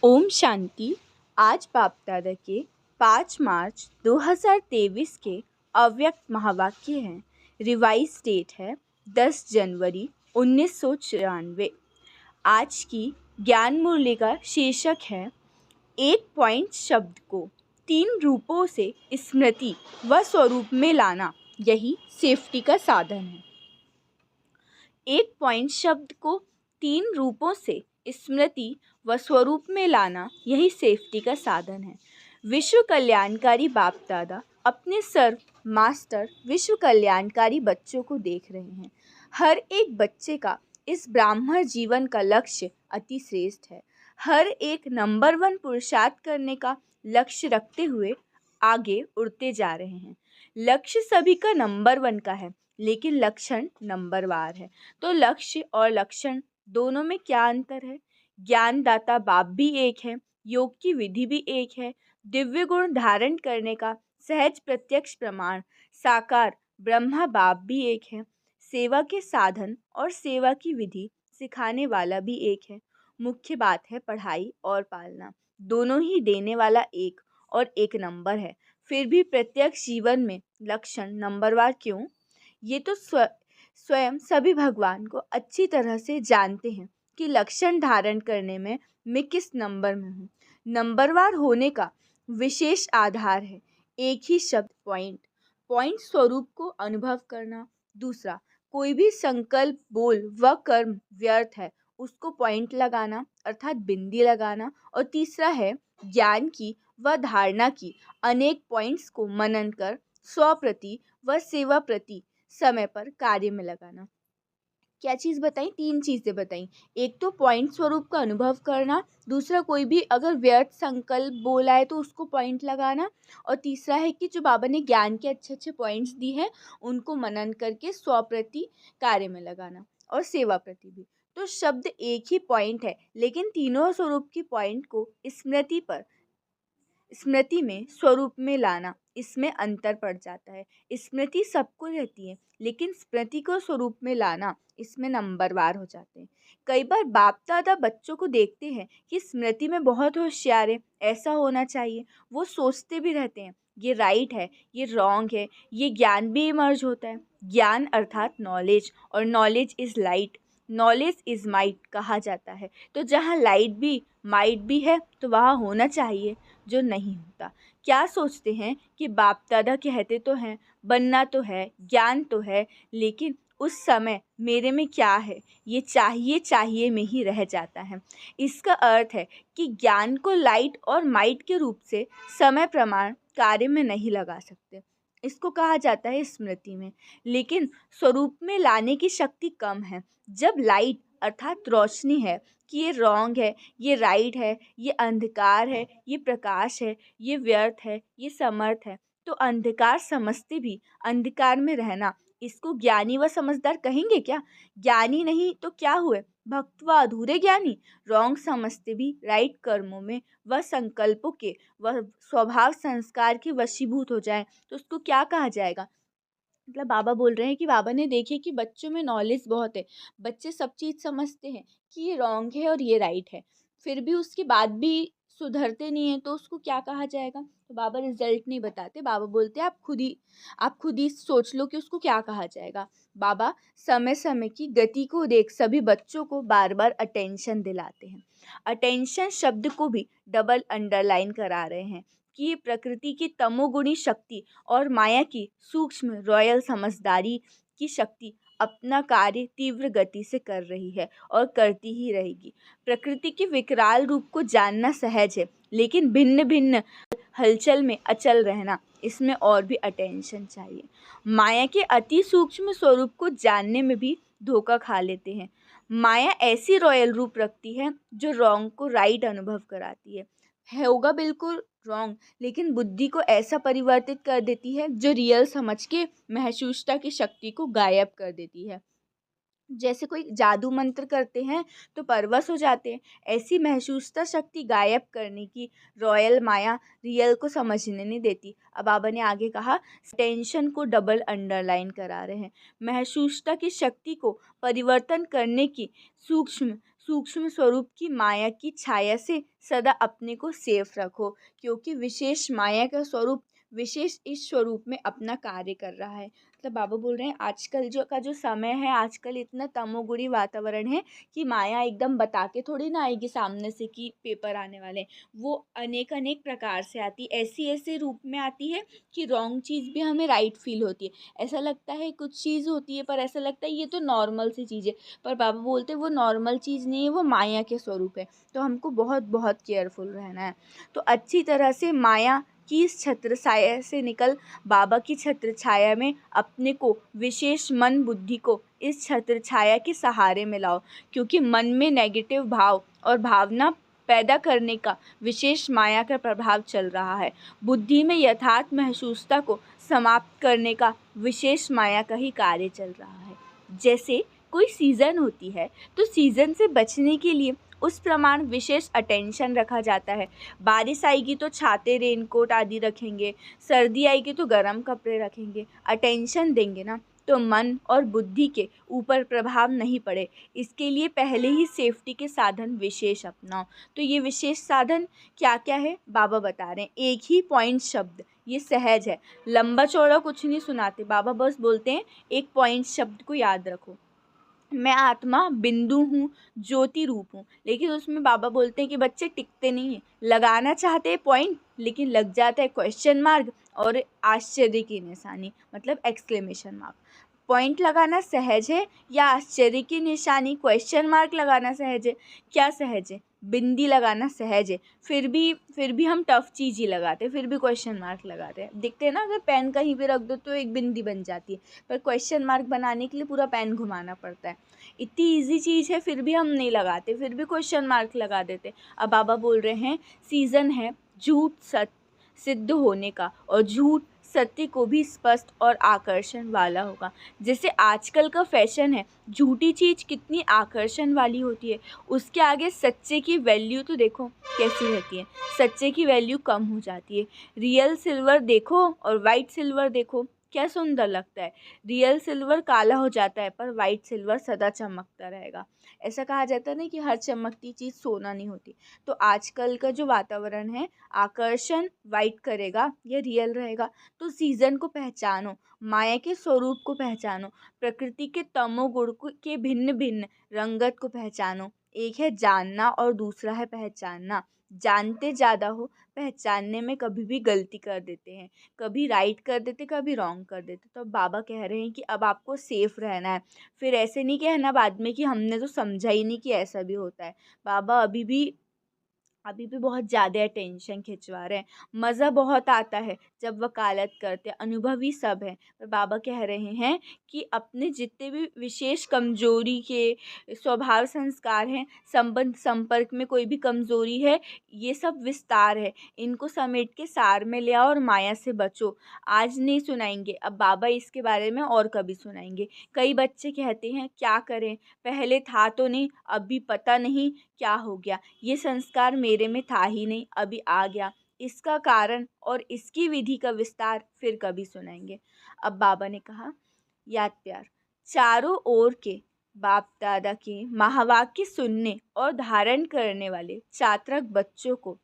ओम शांति। आज बाप दादा के 5 मार्च 2023 के अव्यक्त महावाक्य हैं। रिवाइज डेट है 10 जनवरी 1994। आज की ज्ञान मुरली का शीर्षक है एक पॉइंट शब्द को 3 रूपों से स्मृति व स्वरूप में लाना, यही सेफ्टी का साधन है। एक पॉइंट शब्द को 3 रूपों से स्मृति व स्वरूप में लाना, यही सेफ्टी का साधन है। विश्व कल्याणकारी बाप दादा अपने सर्व मास्टर विश्व कल्याणकारी बच्चों को देख रहे हैं। हर एक बच्चे का इस ब्राह्मण जीवन का लक्ष्य अति श्रेष्ठ है। हर एक नंबर 1 पुरुषार्थ करने का लक्ष्य रखते हुए आगे उड़ते जा रहे हैं। लक्ष्य सभी का नंबर 1 का है, लेकिन लक्षण नंबरवार है। तो लक्ष्य और लक्षण दोनों में क्या अंतर है? ज्ञानदाता बाप भी एक है, योग की विधि भी एक है, दिव्य गुण धारण करने का सहज प्रत्यक्ष प्रमाण साकार ब्रह्मा बाप भी एक है, सेवा के साधन और सेवा की विधि सिखाने वाला भी एक है। मुख्य बात है पढ़ाई और पालना, दोनों ही देने वाला एक और एक नंबर है। फिर भी प्रत्यक्ष जीवन में लक्षण नंबरवार क्यों? ये तो स्वयं सभी भगवान को अच्छी तरह से जानते हैं कि लक्षण धारण करने में मैं किस नंबर में हूँ। नंबरवार होने का विशेष आधार है एक ही शब्द पॉइंट। पॉइंट स्वरूप को अनुभव करना। दूसरा, कोई भी संकल्प बोल व कर्म व्यर्थ है, उसको पॉइंट लगाना अर्थात बिंदी लगाना। और तीसरा है ज्ञान की व धारणा की अनेक पॉइंट्स को मनन कर स्वप्रति व सेवा प्रति समय पर कार्य में लगाना। क्या चीज़ बताई? 3 चीज़ें बताई। एक तो पॉइंट स्वरूप का अनुभव करना, दूसरा कोई भी अगर व्यर्थ संकल्प बोला है तो उसको पॉइंट लगाना, और तीसरा है कि जो बाबा ने ज्ञान के अच्छे अच्छे पॉइंट्स दी हैं उनको मनन करके स्वप्रति कार्य में लगाना और सेवा प्रति भी। तो शब्द एक ही पॉइंट है, लेकिन तीनों स्वरूप की पॉइंट को स्मृति में स्वरूप में लाना, इसमें अंतर पड़ जाता है। स्मृति सबको रहती है, लेकिन स्मृति को स्वरूप में लाना, इसमें नंबरवार हो जाते हैं। कई बार बाप दादा बच्चों को देखते हैं कि स्मृति में बहुत होशियार है, ऐसा होना चाहिए। वो सोचते भी रहते हैं ये राइट है, ये रॉन्ग है। ये ज्ञान भी इमर्ज होता है। ज्ञान अर्थात नॉलेज, और knowledge is light, knowledge is might कहा जाता है। तो जहाँ लाइट भी माइट भी है तो वहाँ होना चाहिए, जो नहीं होता। क्या सोचते हैं कि बाप दादा कहते तो हैं बनना तो है, ज्ञान तो है, लेकिन उस समय मेरे में क्या है, ये चाहिए चाहिए में ही रह जाता है। इसका अर्थ है कि ज्ञान को लाइट और माइट के रूप से समय प्रमाण कार्य में नहीं लगा सकते। इसको कहा जाता है स्मृति में, लेकिन स्वरूप में लाने की शक्ति कम है। जब लाइट अर्थात रोशनी है कि ये रॉन्ग है, ये राइट है, ये अंधकार है, ये प्रकाश है, ये व्यर्थ है, ये समर्थ है, तो अंधकार समझते भी अंधकार में रहना, इसको ज्ञानी व समझदार कहेंगे क्या? ज्ञानी नहीं तो क्या हुए? भक्त व अधूरे ज्ञानी। रॉन्ग समझते भी राइट कर्मों में व संकल्पों के व स्वभाव संस्कार के वशीभूत हो जाए तो उसको क्या कहा जाएगा? मतलब बाबा बोल रहे हैं कि बाबा ने देखे कि बच्चों में नॉलेज बहुत है, बच्चे सब चीज़ समझते हैं कि ये रॉन्ग है और ये राइट है, फिर भी उसके बाद भी सुधरते नहीं हैं, तो उसको क्या कहा जाएगा? तो बाबा रिजल्ट नहीं बताते। बाबा बोलते हैं आप खुद ही सोच लो कि उसको क्या कहा जाएगा। बाबा समय समय की गति को देख सभी बच्चों को बार बार अटेंशन दिलाते हैं। अटेंशन शब्द को भी डबल अंडरलाइन करा रहे हैं कि ये प्रकृति की तमोगुणी शक्ति और माया की सूक्ष्म रॉयल समझदारी की शक्ति अपना कार्य तीव्र गति से कर रही है और करती ही रहेगी। प्रकृति के विकराल रूप को जानना सहज है, लेकिन भिन्न भिन्न हलचल में अचल रहना, इसमें और भी अटेंशन चाहिए। माया के अति सूक्ष्म स्वरूप को जानने में भी धोखा खा लेते हैं। माया ऐसी रॉयल रूप रखती है जो रॉन्ग को राइट अनुभव कराती है होगा बिल्कुल रॉन्ग, लेकिन बुद्धि को ऐसा परिवर्तित कर देती है जो रियल समझ के महसूसता की शक्ति को गायब कर देती है। जैसे कोई जादू मंत्र करते हैं तो परवश हो जाते हैं, ऐसी महसूसता शक्ति गायब करने की रॉयल माया रियल को समझने नहीं देती। अब बाबा ने आगे कहा टेंशन को डबल अंडरलाइन करा रहे हैं। महसूसता की शक्ति को परिवर्तन करने की सूक्ष्म सूक्ष्म स्वरूप की माया की छाया से सदा अपने को सेफ रखो, क्योंकि विशेष माया का स्वरूप विशेष इस स्वरूप में अपना कार्य कर रहा है। मतलब बाबा बोल रहे हैं आजकल जो समय है, आजकल इतना तमोगुणी वातावरण है कि माया एकदम बता के थोड़ी ना आएगी सामने से कि पेपर आने वाले हैं। वो अनेक अनेक प्रकार से आती, ऐसी ऐसे रूप में आती है कि रॉन्ग चीज़ भी हमें राइट फील होती है। ऐसा लगता है कुछ चीज़ होती है पर ऐसा लगता है ये तो नॉर्मल सी चीज़ है, पर बाबा बोलते हैं वो नॉर्मल चीज़ नहीं है, वो माया के स्वरूप है। तो हमको बहुत बहुत केयरफुल रहना है। तो अच्छी तरह से माया की इस छत्र छाया से निकल बाबा की छत्र छाया में अपने को विशेष मन बुद्धि को इस छत्र छाया के सहारे में लाओ, क्योंकि मन में नेगेटिव भाव और भावना पैदा करने का विशेष माया का प्रभाव चल रहा है। बुद्धि में यथार्थ महसूसता को समाप्त करने का विशेष माया का ही कार्य चल रहा है। जैसे कोई सीज़न होती है तो सीज़न से बचने के लिए उस प्रमाण विशेष अटेंशन रखा जाता है। बारिश आएगी तो छाते, रेनकोट आदि रखेंगे, सर्दी आएगी तो गर्म कपड़े रखेंगे, अटेंशन देंगे ना, तो मन और बुद्धि के ऊपर प्रभाव नहीं पड़े, इसके लिए पहले ही सेफ्टी के साधन विशेष अपनाओ। तो ये विशेष साधन क्या क्या है बाबा बता रहे हैं। एक ही पॉइंट शब्द, ये सहज है, लंबा चौड़ा कुछ नहीं सुनाते बाबा, बस बोलते हैं एक पॉइंट शब्द को याद रखो। मैं आत्मा बिंदु हूँ, ज्योति रूप हूँ। लेकिन उसमें बाबा बोलते हैं कि बच्चे टिकते नहीं हैं, लगाना चाहते हैं पॉइंट लेकिन लग जाता है क्वेश्चन मार्क और आश्चर्य की निशानी, मतलब एक्सक्लेमेशन मार्क। पॉइंट लगाना सहज है या आश्चर्य की निशानी क्वेश्चन मार्क लगाना सहज है? क्या सहज है? बिंदी लगाना सहज है। फिर भी हम टफ चीज़ ही लगाते हैं, फिर भी क्वेश्चन मार्क लगाते हैं। देखते हैं ना, अगर पेन कहीं भी रख दो तो एक बिंदी बन जाती है, पर क्वेश्चन मार्क बनाने के लिए पूरा पेन घुमाना पड़ता है। इतनी इजी चीज़ है फिर भी हम नहीं लगाते, फिर भी क्वेश्चन मार्क लगा देते। अब बाबा बोल रहे हैं सीज़न है झूठ सत्य सिद्ध होने का, और झूठ सत्य को भी स्पष्ट और आकर्षण वाला होगा। जैसे आजकल का फैशन है, झूठी चीज़ कितनी आकर्षण वाली होती है, उसके आगे सच्चे की वैल्यू तो देखो कैसी रहती है, सच्चे की वैल्यू कम हो जाती है। रियल सिल्वर देखो और वाइट सिल्वर देखो, क्या सुंदर लगता है। रियल सिल्वर काला हो जाता है पर वाइट सिल्वर सदा चमकता रहेगा। ऐसा कहा जाता है ना कि हर चमकती चीज़ सोना नहीं होती। तो आजकल का जो वातावरण है, आकर्षण वाइट करेगा या रियल रहेगा। तो सीज़न को पहचानो, माया के स्वरूप को पहचानो, प्रकृति के तमोगुण के भिन्न भिन्न रंगत को पहचानो। एक है जानना और दूसरा है पहचानना। जानते ज़्यादा हो, पहचानने में कभी भी गलती कर देते हैं, कभी राइट कर देते, कभी रॉन्ग कर देते। तो अब बाबा कह रहे हैं कि अब आपको सेफ रहना है। फिर ऐसे नहीं कहना बाद में कि हमने तो समझा ही नहीं कि ऐसा भी होता है। बाबा अभी भी बहुत ज़्यादा अटेंशन खिंचवा रहे हैं। मज़ा बहुत आता है जब वकालत करते, अनुभवी सब हैं, पर बाबा कह रहे हैं कि अपने जितने भी विशेष कमजोरी के स्वभाव संस्कार हैं, संबंध संपर्क में कोई भी कमजोरी है, ये सब विस्तार है, इनको समेट के सार में ले आओ और माया से बचो। आज नहीं सुनाएंगे, अब बाबा इसके बारे में और कभी सुनाएंगे। कई बच्चे कहते हैं क्या करें, पहले था तो नहीं, अभी पता नहीं क्या हो गया, ये संस्कार मेरे में था ही नहीं, अभी आ गया। इसका कारण और इसकी विधि का विस्तार फिर कभी सुनाएंगे। अब बाबा ने कहा याद प्यार, चारों ओर के बाप दादा के महावाक्य सुनने और धारण करने वाले छात्रक बच्चों को,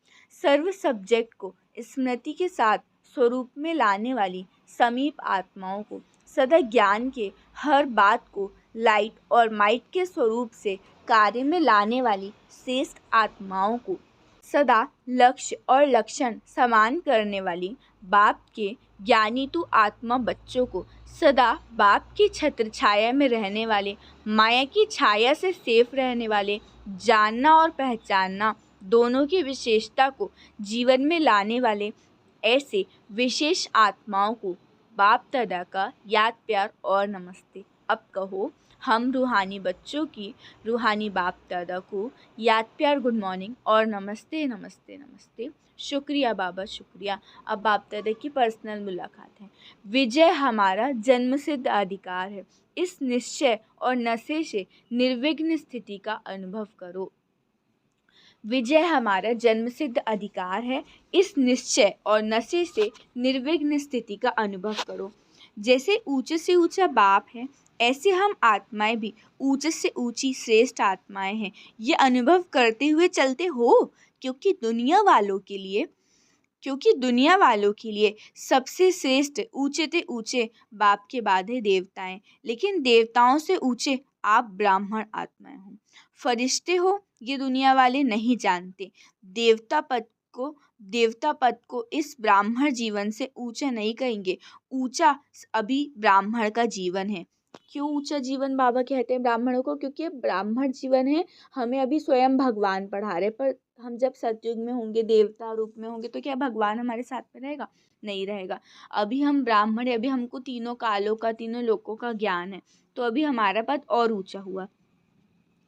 सर्व सब्जेक्ट को स्मृति के साथ स्वरूप में लाने वाली समीप आत्माओं को, सदा ज्ञान के हर बात को लाइट और माइट के स्वरूप से कार्य में लाने वाली श्रेष्ठ आत्माओं को, सदा लक्ष्य और लक्षण समान करने वाली बाप के ज्ञानी तु आत्मा बच्चों को, सदा बाप की छत्र छाया में रहने वाले, माया की छाया से सेफ रहने वाले, जानना और पहचानना दोनों की विशेषता को जीवन में लाने वाले ऐसे विशेष आत्माओं को बाप दादा का याद प्यार और नमस्ते। अब कहो हम रूहानी बच्चों की रूहानी बाप दादा को याद प्यार, गुड मॉर्निंग और नमस्ते नमस्ते नमस्ते। शुक्रिया बाबा, शुक्रिया। अब बाप दादा की पर्सनल मुलाकात है। विजय हमारा जन्मसिद्ध अधिकार है, इस निश्चय और नशे से निर्विघ्न स्थिति का अनुभव करो। विजय हमारा जन्मसिद्ध अधिकार है, इस निश्चय और नशे से निर्विघ्न स्थिति का अनुभव करो। जैसे ऊंचे से ऊंचा बाप है, ऐसे हम आत्माएं भी ऊंचे से ऊंची श्रेष्ठ आत्माएं हैं, ये अनुभव करते हुए चलते हो। क्योंकि दुनिया वालों के लिए क्योंकि दुनिया वालों के लिए सबसे श्रेष्ठ ऊंचे से ऊंचे बाप के बाद है देवताएं, लेकिन देवताओं से ऊंचे आप ब्राह्मण आत्माएं हो, फरिश्ते हो, ये दुनिया वाले नहीं जानते। देवता पद को देवता पद को इस ब्राह्मण जीवन से ऊंचा नहीं कहेंगे। ऊंचा अभी ब्राह्मण का जीवन है। क्यों ऊंचा जीवन बाबा कहते हैं ब्राह्मणों को? क्योंकि ये ब्राह्मण जीवन है। हमें अभी स्वयं भगवान पढ़ा रहे, पर हम जब सतयुग में होंगे, देवता रूप में होंगे, तो क्या भगवान हमारे साथ में रहेगा? नहीं रहेगा। अभी हम ब्राह्मण है, अभी हमको तीनों कालों का, तीनों लोकों का ज्ञान है, तो अभी हमारा पद और ऊंचा हुआ।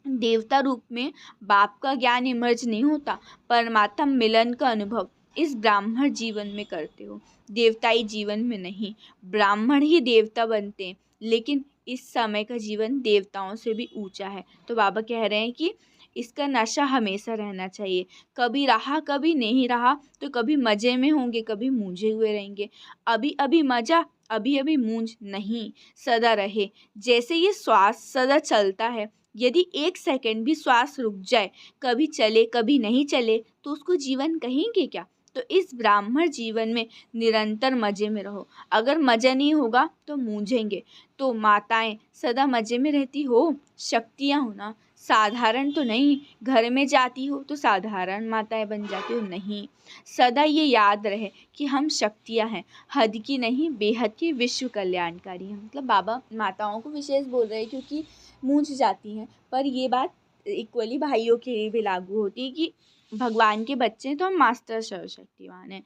देवता रूप में बाप का ज्ञान इमर्ज नहीं होता, परमात्मा मिलन का अनुभव इस ब्राह्मण जीवन में करते हो, देवताई जीवन में नहीं। ब्राह्मण ही देवता बनते हैं, लेकिन इस समय का जीवन देवताओं से भी ऊंचा है। तो बाबा कह रहे हैं कि इसका नशा हमेशा रहना चाहिए। कभी रहा, कभी नहीं रहा, तो कभी मज़े में होंगे, कभी मूंझे हुए रहेंगे। अभी अभी मज़ा, अभी अभी मूंझ नहीं, सदा रहे। जैसे ये श्वास सदा चलता है, यदि 1 सेकंड भी श्वास रुक जाए, कभी चले कभी नहीं चले, तो उसको जीवन कहेंगे क्या? तो इस ब्राह्मण जीवन में निरंतर मज़े में रहो। अगर मज़ा नहीं होगा तो मूंझेंगे। तो माताएं सदा मज़े में रहती हो, शक्तियाँ हो ना, साधारण तो नहीं। घर में जाती हो तो साधारण माताएं बन जाती हो, नहीं। सदा ये याद रहे कि हम शक्तियाँ हैं, हद की नहीं, बेहद की, विश्व कल्याणकारी हैं। मतलब बाबा माताओं को विशेष बोल रहे हैं क्योंकि मूंझ जाती हैं, पर ये बात इक्वली भाइयों के लिए भी लागू होती है कि भगवान के बच्चे हैं तो हम मास्टर सर्वशक्तिवान हैं।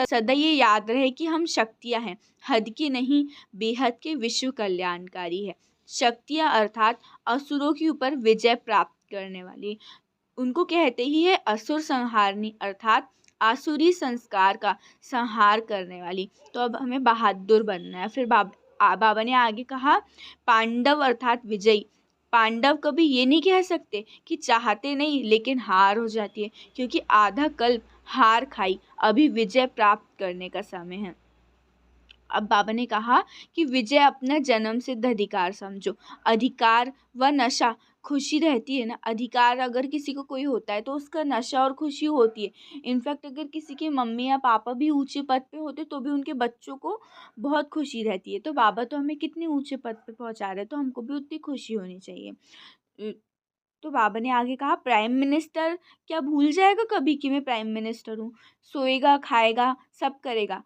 सदा ये याद रहे कि हम शक्तियाँ हैं, हद की नहीं, बेहद के, विश्व कल्याणकारी है। शक्तियाँ अर्थात असुरों के ऊपर विजय प्राप्त करने वाली, उनको कहते ही है असुर संहारनी, अर्थात आसुरी संस्कार का संहार करने वाली। तो अब हमें बहादुर बनना है। फिर बाबा ने आगे कहा, पांडव अर्थात विजयी। पांडव कभी ये नहीं कह सकते कि चाहते नहीं, लेकिन हार हो जाती है, क्योंकि आधा कल्प हार खाई, अभी विजय प्राप्त करने का समय है। अब बाबा ने कहा कि विजय अपना जन्म सिद्ध अधिकार समझो। अधिकार व नशा, खुशी रहती है ना। अधिकार अगर किसी को कोई होता है तो उसका नशा और खुशी होती है। इनफैक्ट अगर किसी की मम्मी या पापा भी ऊंचे पद पे होते तो भी उनके बच्चों को बहुत खुशी रहती है। तो बाबा तो हमें कितने ऊंचे पद पे पहुंचा रहे हैं, तो हमको भी उतनी खुशी होनी चाहिए। तो बाबा ने आगे कहा, प्राइम मिनिस्टर क्या भूल जाएगा कभी कि मैं प्राइम मिनिस्टर हूँ? सोएगा, खाएगा, सब करेगा,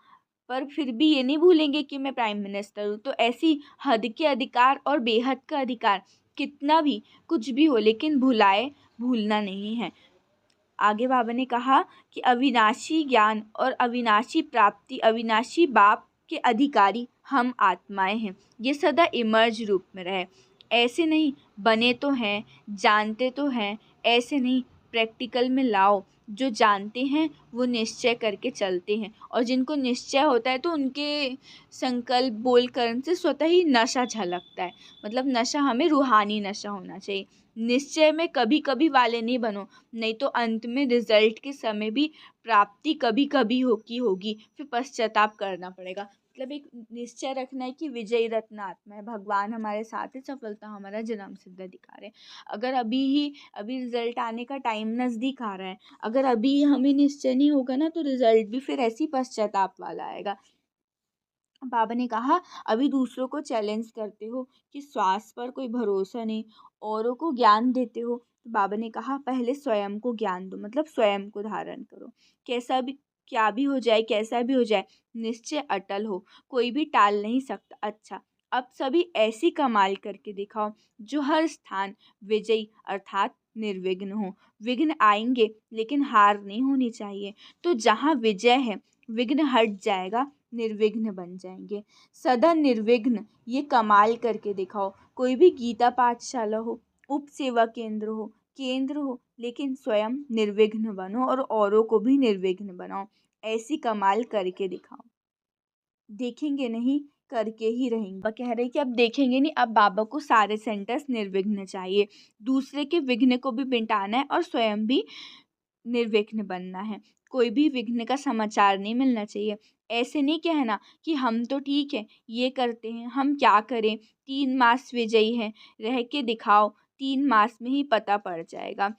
पर फिर भी ये नहीं भूलेंगे कि मैं प्राइम मिनिस्टर हूँ। तो ऐसी हद के अधिकार और बेहद का अधिकार, कितना भी कुछ भी हो, लेकिन भूलना नहीं है। आगे बाबा ने कहा कि अविनाशी ज्ञान और अविनाशी प्राप्ति, अविनाशी बाप के अधिकारी हम आत्माएं हैं। ये सदा इमर्ज रूप में रहे। ऐसे नहीं बने तो हैं, जानते तो हैं, ऐसे नहीं, प्रैक्टिकल में लाओ। जो जानते हैं वो निश्चय करके चलते हैं, और जिनको निश्चय होता है तो उनके संकल्प बोल कर्म से स्वतः ही नशा झलकता है। मतलब नशा हमें रूहानी नशा होना चाहिए। निश्चय में कभी कभी वाले नहीं बनो, नहीं तो अंत में रिजल्ट के समय भी प्राप्ति कभी कभी होगी, फिर पश्चाताप करना पड़ेगा। मतलब एक निश्चय रखना है कि विजयी रत्न आत्मा है, भगवान हमारे साथ है, सफलता हमारा जन्म सिद्ध अधिकार है। अगर अभी रिजल्ट आने का टाइम नज़दीक आ रहा है, अगर अभी हमें निश्चय नहीं होगा ना, तो रिजल्ट भी फिर ऐसी पश्चाताप वाला आएगा। बाबा ने कहा, अभी दूसरों को चैलेंज करते हो कि श्वास पर कोई भरोसा नहीं, औरों को ज्ञान देते हो। तो बाबा ने कहा, पहले स्वयं को ज्ञान दो, मतलब स्वयं को धारण करो। कैसा भी क्या भी हो जाए, कैसा भी हो जाए, निश्चय अटल हो, कोई भी टाल नहीं सकता। अच्छा, अब सभी ऐसी कमाल करके दिखाओ जो हर स्थान विजयी अर्थात निर्विघ्न हो। विघ्न आएंगे, लेकिन हार नहीं होनी चाहिए। तो जहाँ विजय है, विघ्न हट जाएगा, निर्विघ्न बन जाएंगे। सदा निर्विघ्न ये कमाल करके दिखाओ। कोई भी गीता पाठशाला हो, उप सेवा केंद्र हो, लेकिन स्वयं निर्विघ्न बनो और औरों को भी निर्विघ्न बनाओ। ऐसी कमाल करके दिखाओ। देखेंगे नहीं, करके ही रहेंगे। बाबा कह रहे कि अब देखेंगे नहीं, अब बाबा को सारे सेंटर्स निर्विघ्न चाहिए। दूसरे के विघ्न को भी मिटाना है और स्वयं भी निर्विघ्न बनना है, कोई भी विघ्न का समाचार नहीं मिलना चाहिए। ऐसे नहीं कहना कि हम तो ठीक है, ये करते हैं, हम क्या करें, 3 मास विजयी हैं, रह के दिखाओ, 3 मास में ही पता पड़ जाएगा।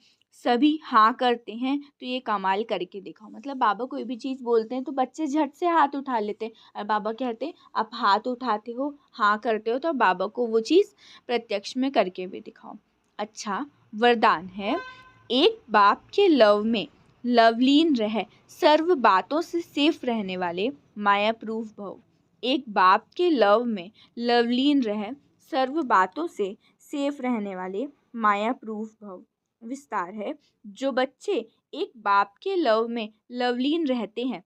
सभी हाँ करते हैं तो ये कमाल करके दिखाओ। मतलब बाबा कोई भी चीज़ बोलते हैं तो बच्चे झट से हाथ उठा लेते हैं, और बाबा कहते हैं आप हाथ उठाते हो, हाँ करते हो, तो बाबा को वो चीज़ प्रत्यक्ष में करके भी दिखाओ। अच्छा, वरदान है, एक बाप के लव में लवलीन रह, सर्व बातों से सेफ रहने वाले माया प्रूफ भव। एक बाप के लव में लवलीन रह, सर्व बातों से सेफ रहने वाले माया प्रूफ भव। विस्तार है, जो बच्चे एक बाप के लव में लवलीन रहते हैं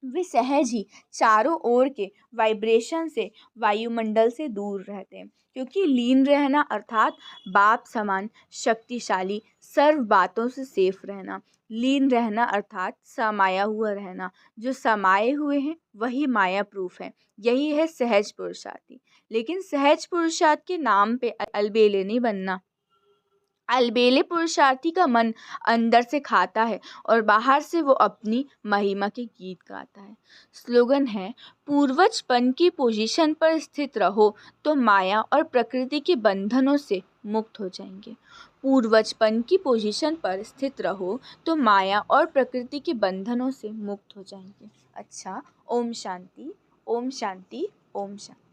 वे सहज ही चारों ओर के वाइब्रेशन से, वायुमंडल से दूर रहते हैं, क्योंकि लीन रहना अर्थात बाप समान शक्तिशाली सर्व बातों से सेफ रहना। लीन रहना अर्थात समाया हुआ रहना, जो समाये हुए हैं वही माया प्रूफ है। यही है सहज पुरुषार्थी। लेकिन सहज पुरुषार्थ के नाम पे अलबेले नहीं बनना। अलबेले पुरुषार्थी का मन अंदर से खाता है और बाहर से वो अपनी महिमा के गीत गाता है। स्लोगन है, पूर्वजपन की पोजीशन पर स्थित रहो तो माया और प्रकृति के बंधनों से मुक्त हो जाएंगे। पूर्वजपन की पोजीशन पर स्थित रहो तो माया और प्रकृति के बंधनों से मुक्त हो जाएंगे। अच्छा, ओम शांति, ओम शांति, ओम शांति।